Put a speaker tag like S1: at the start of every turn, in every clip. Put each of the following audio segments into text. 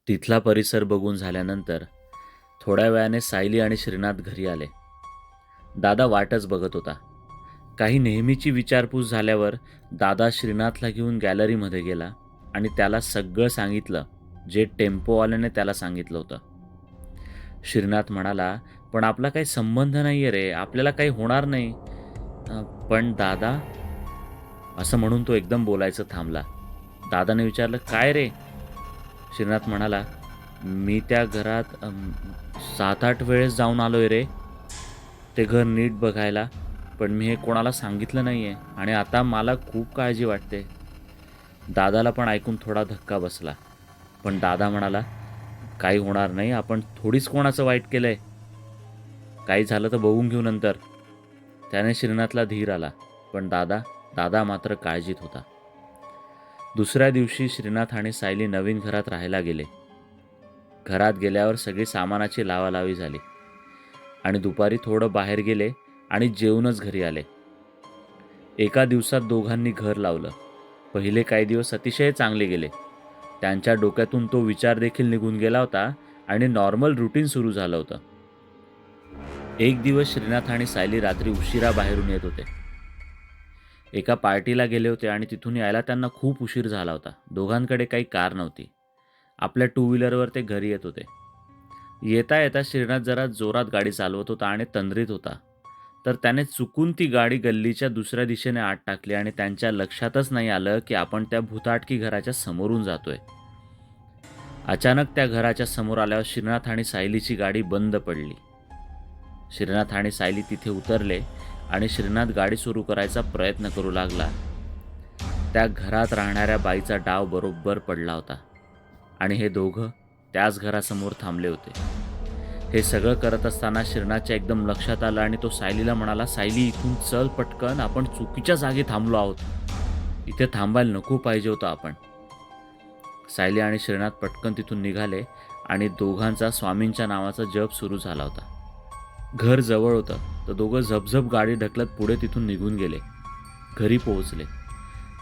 S1: तिथला परिसर बघून झाल्यानंतर थोड्या वेळाने सायली आणि श्रीनाथ घरी आले. दादा वाटच बघत होता. काही नेहमीची विचारपूस झाल्यावर दादा श्रीनाथला घेऊन गॅलरीमध्ये गेला आणि त्याला सगळं सांगितलं जे टेम्पोवाल्याने त्याला सांगितलं होतं. श्रीनाथ म्हणाला, "पण आपला काही संबंध नाही आहे रे, आपल्याला काही होणार नाही." "पण दादा," असं म्हणून तो एकदम बोलायचं थांबला. दादाने विचारलं, "काय रे?" श्रीनाथ म्हणाला, "मी त्या घरात 7-8 वेळेस जाऊन आलोय रे, ते घर नीट बघायला. पण मी हे कोणाला सांगितलं नाही आहे आणि आता मला खूप काळजी वाटते." दादाला पण ऐकून थोडा धक्का बसला. पण दादा म्हणाला, "काही होणार नाही, आपण थोडीच कोणाचं वाईट केलंय. काही झालं तर बघून घेऊ नंतर." त्याने श्रीनाथला धीर आला. पण दादा मात्र काळजीत होता. दुसऱ्या दिवशी श्रीनाथ आणि सायली नवीन घरात राहायला गेले. घरात गेल्यावर सगळी सामानाची लावालावी झाली आणि दुपारी थोडं बाहेर गेले आणि जेवूनच घरी आले. एका दिवसात दोघांनी घर लावलं. पहिले काही दिवस अतिशय चांगले गेले. त्यांच्या डोक्यातून तो विचार देखील निघून गेला होता आणि नॉर्मल रुटीन सुरू झालं होतं. एक दिवस श्रीनाथ आणि सायली रात्री उशिरा बाहेरून येत होते. एका पार्टीला गेले होते आणि तिथून यायला त्यांना खूप उशीर झाला होता. दोघांकडे काही कार नव्हती. आपल्या टू व्हीलरवर ते घरी येत होते. येता येता श्रीनाथ जरा जोरात गाडी चालवत होता आणि तंद्रीत होता. तर त्याने चुकून ती गाडी गल्लीच्या दुसऱ्या दिशेने आत टाकली आणि त्यांच्या लक्षातच नाही आलं की आपण त्या भुताटकी घराच्या समोरून जातोय. अचानक त्या घराच्या समोर आल्यावर श्रीनाथ आणि सायलीची गाडी बंद पडली. श्रीनाथ आणि सायली तिथे उतरले आणि श्रीनाथ गाडी सुरू करायचा प्रयत्न करू लागला. त्या घरात राहणाऱ्या बाईचा डाव बरोबर पडला होता आणि हे दोघं त्याच घरासमोर थांबले होते. हे सगळं करत असताना श्रीनाथच्या एकदम लक्षात आलं आणि तो सायलीला म्हणाला, "सायली, इथून चल पटकन, आपण चुकीच्या जागी थांबलो आहोत. इथे थांबायला नको पाहिजे होतं आपण." सायली आणि श्रीनाथ पटकन तिथून निघाले आणि दोघांचा स्वामींच्या नावाचा जप सुरू झाला होता. घर जवळ होतं तर दोघं झपझप गाडी ढकलत पुढे तिथून निघून गेले. घरी पोहोचले.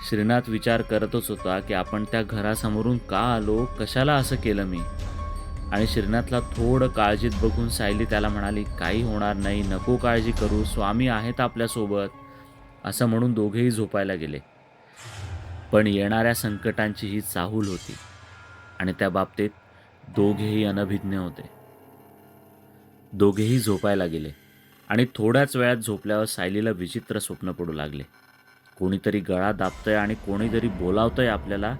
S1: श्रीनाथ विचार करतच होता की आपण त्या घरासमोरून का आलो, कशाला असं केलं मी. आणि श्रीनाथला थोडं काळजीत बघून सायली त्याला म्हणाली, "काही होणार नाही, नको काळजी करू, स्वामी आहेत आपल्यासोबत." असं म्हणून दोघेही झोपायला गेले. पण येणाऱ्या संकटांची ही चाहूल होती आणि त्या बाबतीत दोघेही अनभिज्ञ होते. दोघेही झोपायला गेले आणि थोड्याच वेळात झोपल्यावर सायलीला विचित्र स्वप्न पडू लागले. कोणीतरी गळा दाबतंय आणि कोणीतरी बोलावतंय आपल्याला.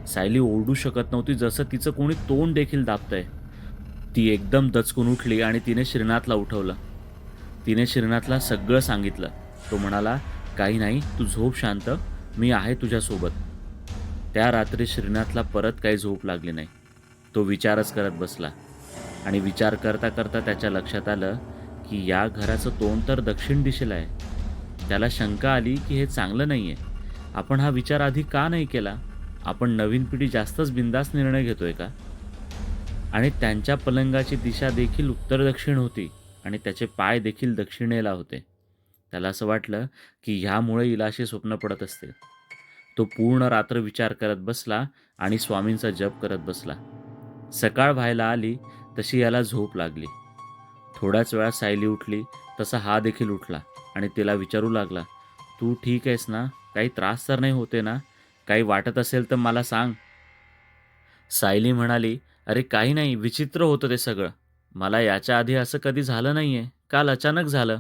S1: सायली ओरडू शकत नव्हती, जसं तिचं कोणी तोंड देखील दाबतंय. ती एकदम दचकून उठली आणि तिने श्रीनाथला उठवलं. तिने श्रीनाथला सगळं सांगितलं. तो म्हणाला, "काही नाही, तू झोप शांत, मी आहे तुझ्यासोबत." त्या रात्री श्रीनाथला परत काही झोप लागली नाही. तो विचारच करत बसला आणि विचार करता करता त्याच्या लक्षात आलं की या घराचं तोंड तर दक्षिण दिशेला आहे. त्याला शंका आली की हे चांगलं नाही आहे. आपण हा विचार आधी का नाही केला? आपण नवीन पिढी जास्तच बिनधास्त निर्णय घेतोय का? आणि त्यांच्या पलंगाची दिशा देखील उत्तर दक्षिण होती आणि त्याचे पाय देखील दक्षिणेला होते. त्याला असं वाटलं की ह्यामुळे हिला अशी स्वप्न पडत असतील. तो पूर्ण रात्र विचार करत बसला आणि स्वामींचा जप करत बसला. सकाळ व्हायला आली तशी याला झोप लागली. थोड्याच वेळात सायली उठली तसा हा देखील उठला आणि तिला विचारू लागला, "तू ठीक आहेस ना? काही त्रास तर नाही होते ना? काही वाटत असेल तर मला सांग." सायली म्हणाली, "अरे काही नाही, विचित्र होतं ते सगळं. मला याच्या आधी असं कधी झालं नाहीये. काल अचानक झालं."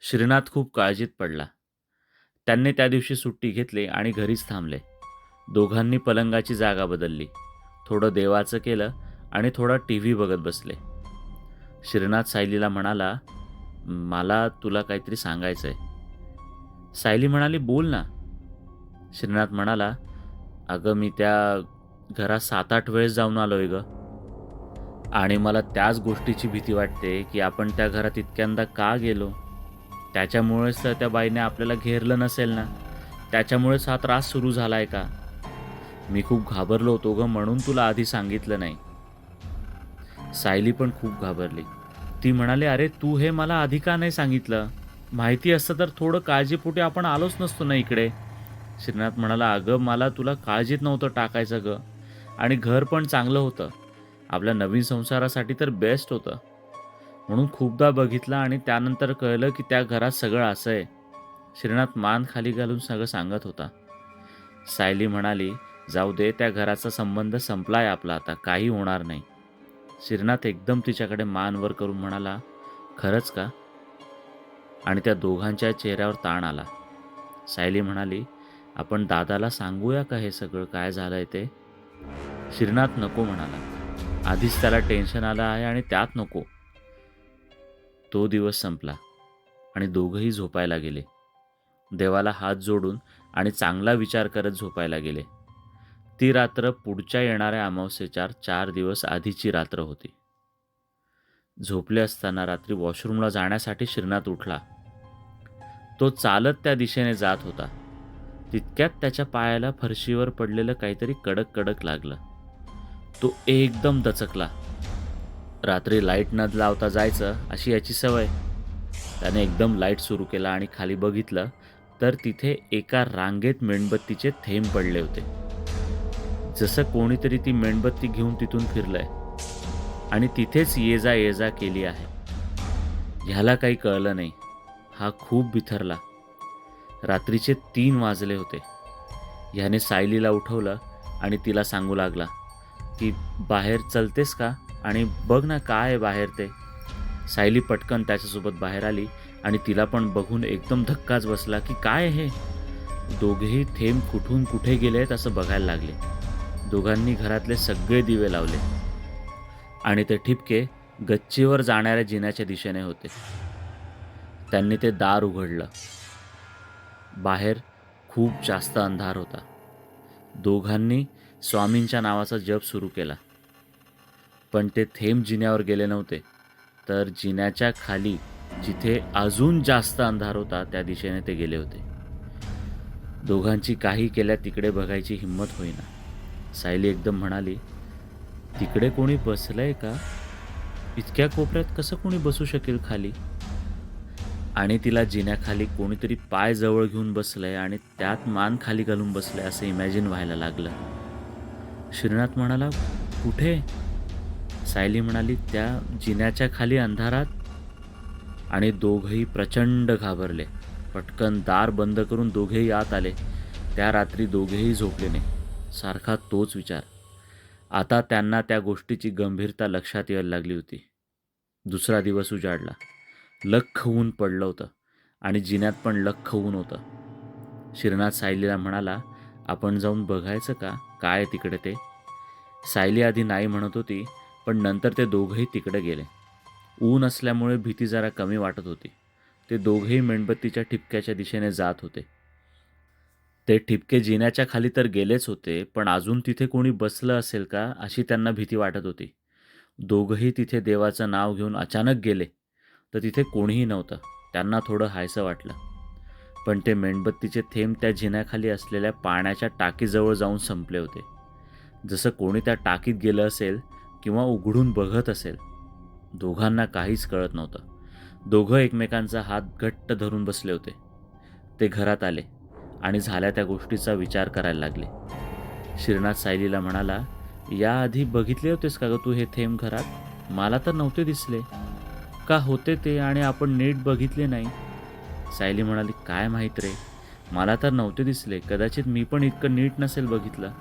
S1: श्रीनाथ खूप काळजीत पडला. त्यांनी त्या दिवशी सुट्टी घेतली आणि घरीच थांबले. दोघांनी पलंगाची जागा बदलली. थोडं देवाचं केलं आणि थोडा टीव्ही बघत बसले. श्रीनाथ सायलीला म्हणाला, "मला तुला काहीतरी सांगायचंय." सायली म्हणाली, "बोल ना." श्रीनाथ म्हणाला, "अगं, मी त्या घरात 7-8 वेळेस जाऊन आलोय गं. आणि मला त्याच गोष्टीची भीती वाटते की आपण त्या घरात इतक्यांदा का गेलो? त्याच्यामुळेच तर त्या बाईने आपल्याला घेरलं नसेल ना? त्याच्यामुळेच हा त्रास सुरू झालाय का? मी खूप घाबरलो होतो गं, म्हणून तुला आधी सांगितलं नाही." सायली पण खूप घाबरली. ती म्हणाली, "अरे तू हे मला आधी का नाही सांगितलं? माहिती असतं तर थोडं काळजीपोटी आपण आलोच नसतो ना इकडे." श्रीनाथ म्हणाला, "अगं, मला तुला काळजीत नव्हतं टाकायचं गं, आणि घर पण चांगलं होतं. आपल्या नवीन संसारासाठी तर बेस्ट होतं. म्हणून खूपदा बघितलं आणि त्यानंतर कळलं की त्या घरात सगळं असं आहे. श्रीनाथ मान खाली घालून सगळं सांगत होता. सायली म्हणाली, "जाऊ दे, त्या घराचा संबंध संपलाय आपला आता, काही होणार नाही." श्रीनाथ एकदम तिच्याकडे मान वर करून म्हणाला, "खरंच का?" आणि त्या दोघांच्या चेहऱ्यावर ताण आला. सायली म्हणाली, "आपण दादाला सांगूया का हे सगळं काय झालंय ते?" श्रीनाथ नको म्हणाला. आधीच त्याला टेन्शन आलं आहे आणि त्यात नको. तो दिवस संपला आणि दोघंही झोपायला गेले. देवाला हात जोडून आणि चांगला विचार करत झोपायला गेले. ती रात्र पुढच्या येणाऱ्या अमावस्येच्या 4 दिवस आधीची रात्र होती. झोपले असताना रात्री वॉशरूमला जाण्यासाठी श्रीनाथ उठला. तो चालत त्या दिशेने जात होता. तितक्यात त्याच्या पायाला फरशीवर पडलेलं काहीतरी कडक कडक लागलं. तो एकदम दचकला. रात्री लाईट न लावता जायचं अशी याची सवय. त्याने एकदम लाईट सुरू केला आणि खाली बघितलं तर तिथे एका रांगेत मेणबत्तीचे थेंब पडले होते. जसं कोणीतरी ती मेणबत्ती घेऊन तिथून फिरलंय आणि तिथेच ये जा केली आहे. ह्याला काही कळलं नाही. हा खूप बिथरला. रात्रीचे 3 वाजले होते. ह्याने सायलीला उठवलं आणि तिला सांगू लागला की बाहेर चलतेस का आणि बघ ना काय आहे बाहेर ते. सायली पटकन त्याच्यासोबत बाहेर आली आणि तिला पण बघून एकदम धक्काच बसला की काय हे. दोघेही थेंब कुठून कुठे गेलेत असं बघायला लागले. दोघांनी घरातले सगळे दिवे लावले आणि ते ठिपके गच्चीवर जाणाऱ्या जिन्याच्या दिशेने होते. त्यांनी ते दार उघडलं. बाहेर खूप जास्त अंधार होता. दोघांनी स्वामींच्या नावाचा जप सुरू केला. पण ते थेंब जिन्यावर गेले नव्हते, तर जिन्याच्या खाली जिथे अजून जास्त अंधार होता त्या दिशेने ते गेले होते. दोघांची काही केल्या तिकडे बघायची हिंमत होईना. सायली एकदम म्हणाली, "तिकडे कोणी बसलंय का? इतक्या कोपऱ्यात कसं कोणी बसू शकेल खाली?" आणि तिला जिन्याखाली कोणीतरी पाय जवळ घेऊन बसलंय आणि त्यात मान खाली घालून बसलंय असं इमॅजिन व्हायला लागलं. श्रीनाथ म्हणाला, "कुठे?" सायली म्हणाली, "त्या जिन्याच्या खाली अंधारात." आणि दोघंही प्रचंड घाबरले. पटकन दार बंद करून दोघेही आत आले. त्या रात्री दोघेही झोपले नाही. सारखा तोच विचार. आता त्यांना त्या गोष्टीची गंभीरता लक्षात यायला लागली होती. दुसरा दिवस उजाडला. लख्ख ऊन पडलं होतं आणि जिन्यात पण लख्ख ऊन होतं. श्रीनाथ सायलीला म्हणाला, "आपण जाऊन बघायचं का काय आहे तिकडे ते?" सायली आधी नाही म्हणत होती, पण नंतर ते दोघंही तिकडे गेले. ऊन असल्यामुळे भीती जरा कमी वाटत होती. ते दोघेही मेणबत्तीच्या ठिपक्याच्या दिशेने जात होते. ते ठिपके जिन्याच्या खाली तर गेलेच होते, पण अजून तिथे कोणी बसलं असेल का अशी त्यांना भीती वाटत होती. दोघंही तिथे देवाचं नाव घेऊन अचानक गेले, तर तिथे कोणीही नव्हतं. त्यांना थोडं हायसं वाटलं. पण ते मेणबत्तीचे थेंब त्या जिन्याखाली असलेल्या पाण्याच्या टाकीजवळ जाऊन संपले होते. जसं कोणी त्या टाकीत गेलं असेल किंवा उघडून बघत असेल. दोघांना काहीच कळत नव्हतं. दोघं एकमेकांचा हात घट्ट धरून बसले होते. ते घरात आले आणि झाल्या त्या गोष्टीचा विचार करायला लागले. श्रीनाथ सायलीला म्हणाला, "याआधी बघितले होतेस का ग तू हे थेंब घरात? मला तर नव्हते दिसले. का होते ते आणि आपण नीट बघितले नाही?" सायली म्हणाली, "काय माहीत रे, मला तर नव्हते दिसले. कदाचित मी पण इतकं नीट नसेल बघितलं."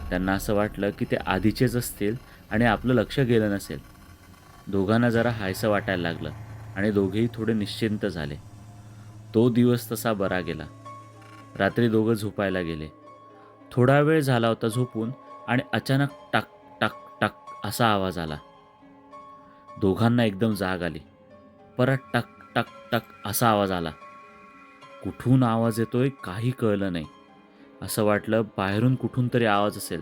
S1: त्यांना असं वाटलं की ते आधीचेच असतील आणि आपलं लक्ष गेलं नसेल. दोघांना जरा हायसं वाटायला लागलं आणि दोघेही थोडे निश्चिंत झाले. तो दिवस तसा बरा गेला. रात्री दोघं झोपायला गेले. थोडा वेळ झाला होता झोपून आणि अचानक टक टक टक असा आवाज आला. दोघांना एकदम जाग आली. परत टक टक टक असा आवाज आला. कुठून आवाज येतोय काही कळलं नाही. असं वाटलं बाहेरून कुठून तरी आवाज असेल.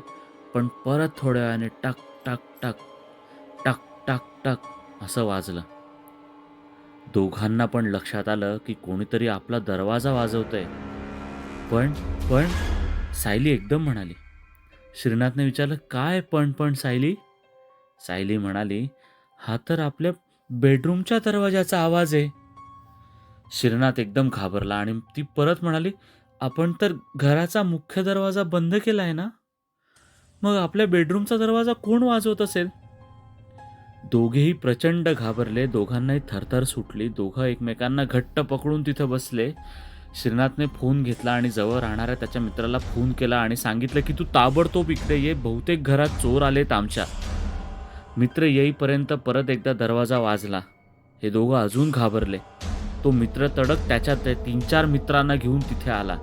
S1: पण परत थोड्या वेळाने टक टक टक टक टक टक असं वाजलं. दोघांना पण लक्षात आलं की कोणीतरी आपला दरवाजा वाजवतंय. पण पण सायली एकदम म्हणाली. श्रीनाथने विचारलं, "काय पण पण सायली?" सायली म्हणाली, "हा तर आपल्या बेडरूमच्या दरवाजाचा आवाज आहे." श्रीनाथ एकदम घाबरला आणि ती परत म्हणाली, "आपण तर घराचा मुख्य दरवाजा बंद केलाय ना? मग आपल्या बेडरूमचा दरवाजा कोण वाजवत असेल?" दोघेही प्रचंड घाबरले. दोघांनाही थरथर सुटली. दोघं एकमेकांना घट्ट पकडून तिथं बसले. श्रीनाथने फोन घेतला आणि जवळ राहणाऱ्या त्याच्या मित्राला फोन केला आणि सांगितलं की तू ताबडतोब इकडे ये, बहुतेक घरात चोर आलेत आमच्या. मित्र येईपर्यंत परत एकदा दरवाजा वाजला. हे दोघं अजून घाबरले. तो मित्र तडक त्याच्या 3-4 मित्रांना घेऊन तिथे आला.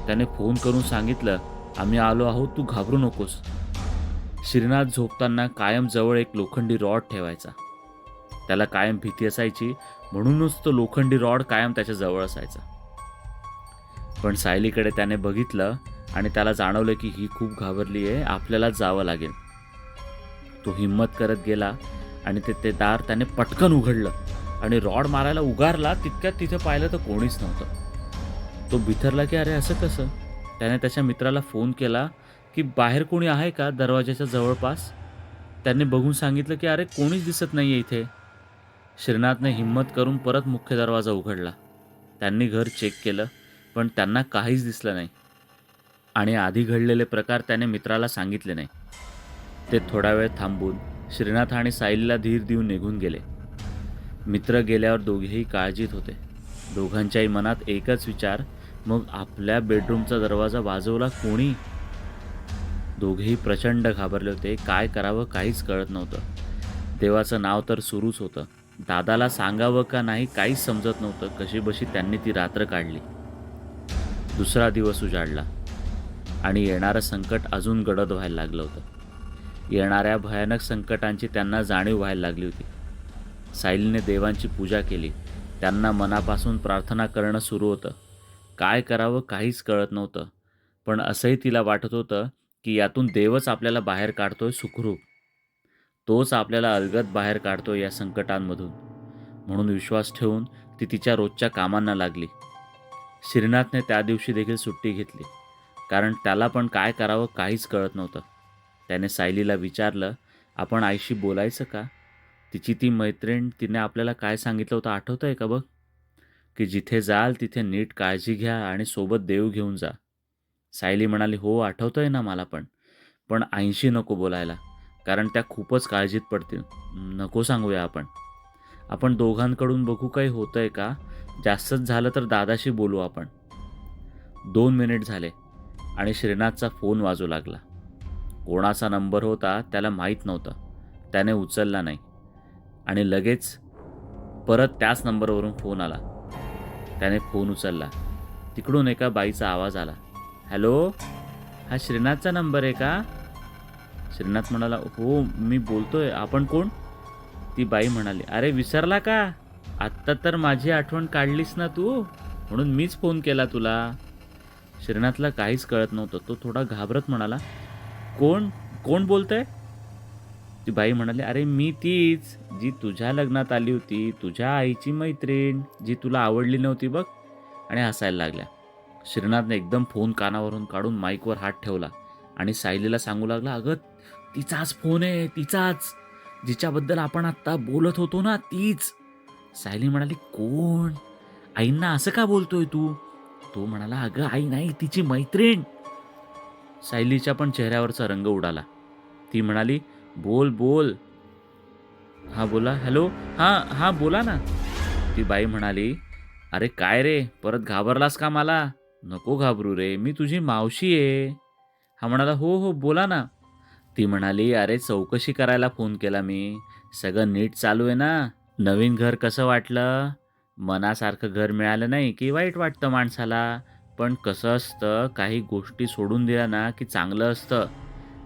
S1: त्याने फोन करून सांगितलं, आम्ही आलो आहोत, तू घाबरू नकोस. श्रीनाथ झोपताना कायम जवळ एक लोखंडी रॉड ठेवायचा. त्याला कायम भीती असायची, म्हणूनच तो लोखंडी रॉड कायम त्याच्या जवळ असायचा. पण सायलीकडे त्याने बघितलं आणि त्याला जाणवलं की ही खूप घाबरली आहे, आपल्याला जावं लागेल. तो हिम्मत करत गेला आणि ते दार त्याने पटकन उघडलं आणि रॉड मारायला उगारला. तितक्यात तिथे पाहिलं तर कोणीच नव्हतं. तो बिथरला की अरे असं कसं. त्याने त्याच्या मित्राला फोन केला की बाहेर कोणी आहे का दरवाजाच्या जवळपास. त्याने बघून सांगितलं की अरे कोणीच दिसत नाही आहे इथे. श्रीनाथने हिम्मत करून परत मुख्य दरवाजा उघडला. त्यांनी घर चेक केलं पण त्यांना काहीच दिसलं नाही आणि आधी घडलेले प्रकार त्याने मित्राला सांगितले नाही. ते थोडा वेळ थांबून श्रीनाथ आणि सायलीला धीर देऊन निघून गेले. मित्र गेल्यावर दोघेही काळजीत होते. दोघांच्याही मनात एकच विचार, मग आपल्या बेडरूमचा दरवाजा वाजवला कोणी. दोघेही प्रचंड घाबरले होते. काय करावं काहीच कळत नव्हतं. देवाचं नाव तर सुरूच होतं. दादाला सांगावं का नाही काहीच समजत नव्हतं. कशीबशी त्यांनी ती रात्र काढली. दुसरा दिवस उजाडला आणि येणारं संकट अजून गडद व्हायला लागलं होतं. येणाऱ्या भयानक संकटांची त्यांना जाणीव व्हायला लागली होती. सायलीने देवांची पूजा केली. त्यांना मनापासून प्रार्थना करणं सुरू होतं. काय करावं काहीच कळत नव्हतं. पण असंही तिला वाटत होतं की यातून देवच आपल्याला बाहेर काढतोय सुखरूप. तोच आपल्याला अलगद बाहेर काढतोय या संकटांमधून. म्हणून विश्वास ठेवून ती तिच्या रोजच्या कामांना लागली. श्रीनाथने त्या दिवशी देखील सुट्टी घेतली, कारण त्याला पण काय करावं काहीच कळत नव्हतं. त्याने सायलीला विचारलं, आपण आईशी बोलायचं का? तिची ती मैत्रीण, तिने आपल्याला काय सांगितलं होतं आठवतं आहे का बघ? की जिथे जाल तिथे नीट काळजी घ्या आणि सोबत देव घेऊन जा. सायली म्हणाली, हो आठवतं आहे ना मला पण. पण आईशी नको बोलायला, कारण त्या खूपच काळजीत पडतील. नको सांगूया आपण. आपण दोघांकडून बघू काही होतंय का? जास्तच झालं तर दादाशी बोलू आपण. 2 मिनिट झाले आणि श्रीनाथचा फोन वाजू लागला. कोणाचा नंबर होता त्याला माहीत नव्हतं. त्याने उचलला नाही आणि लगेच परत त्याच नंबरवरून फोन आला. त्याने फोन उचलला. तिकडून एका बाईचा आवाज आला, हॅलो, हा श्रीनाथचा नंबर आहे का? श्रीनाथ म्हणाला, हो मी बोलतोय, आपण कोण? ती बाई म्हणाली, अरे विसरला का? आत्ता तर माझी आठवण काढलीस ना तू, म्हणून मीच फोन केला तुला. श्रीनाथला काहीच कळत नव्हतं. तो थोडा घाबरत म्हणाला, कोण कोण बोलतंय? ती बाई म्हणाली, अरे मी तीच जी तुझ्या लग्नात आली होती, तुझ्या आईची मैत्रीण, जी तुला आवडली नव्हती बघ. आणि हसायला लागल्या. श्रीनाथने एकदम फोन कानावरून काढून माईकवर हात ठेवला आणि सायलीला सांगू लागला, अगं तिचाच फोन आहे, तिचाच, जिच्याबद्दल आपण आत्ता बोलत होतो ना, तीच. सायली म्हणाली, कोण? आईंना असं का बोलतोय तू? तो म्हणाला, अगं आई नाही, तिची मैत्रीण. सायलीच्या पण चेहऱ्यावरचा रंग उडाला. ती म्हणाली, बोल बोल. हा बोला, हॅलो, हां बोला ना. ती बाई म्हणाली, अरे काय रे, परत घाबरलास का मला? नको घाबरू रे, मी तुझी मावशी आहे. हा म्हणाला, हो हो बोला ना. ती म्हणाली, अरे चौकशी करायला फोन केला मी. सगळं नीट चालू आहे ना? नवीन घर कसं वाटलं? मनासारखं घर मिळालं नाही की वाईट वाटतं माणसाला. पण कसं असतं, काही गोष्टी सोडून दिल्या ना की चांगलं असतं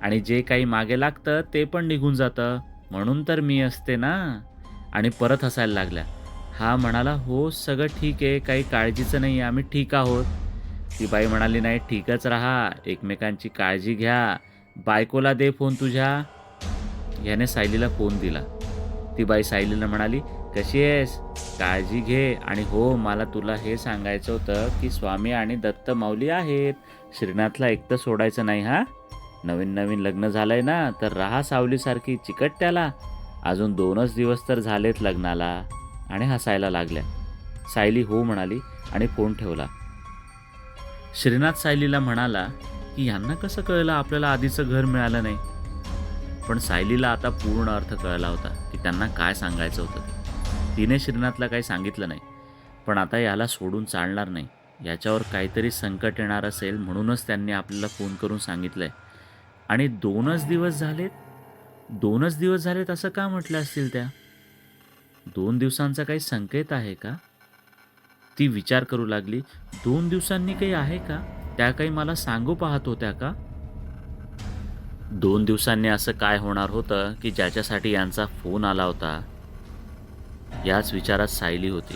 S1: आणि जे काही मागे लागतं ते पण निघून जातं. म्हणून तर मी असते ना. आणि परत हसायला लागल्या. हा म्हणाला, हो सगळं ठीक आहे, काही काळजीचं नाही, आम्ही ठीक आहोत. ती बाई म्हणाली, नाही ठीकच राहा, एकमेकांची काळजी घ्या. बायकोला दे फोन तुझ्या. ह्याने सायलीला फोन दिला. ती बाई सायलीला म्हणाली, कशी आहेस? काळजी घे. आणि हो, मला तुला हे सांगायचं होतं की स्वामी आणि दत्त माऊली आहेत. श्रीनाथला एकटं सोडायचं नाही हा. नवीन नवीन लग्न झालंय ना, तर राहा सावलीसारखी चिकट त्याला. अजून 2च दिवस तर झालेत लग्नाला. आणि हसायला लागल्या. सायली हो म्हणाली आणि फोन ठेवला. श्रीनाथ सायलीला म्हणाला की यांना कसं कळलं आपल्याला आधीचं घर मिळालं नाही. पण सायलीला आता पूर्ण अर्थ कळला होता की त्यांना काय सांगायचं होतं ते. तिने श्रीनाथला काही सांगितलं नाही. पण आता याला सोडून चालणार नाही. याच्यावर काहीतरी संकट येणार असेल म्हणूनच त्यांनी आपल्याला फोन करून सांगितलंय. आणि 2च दिवस झालेत असं का म्हटलं असतील त्या? 2 दिवसांचा काही संकेत आहे का? ती विचार करू लागली. 2 दिवसांनी काही आहे का? त्या काही मला सांगू पाहत होत्या का? 2 दिवसांनी असं काय होणार होतं, की ज्याच्यासाठी यांचा फोन आला होता? याच विचारात सायली होती.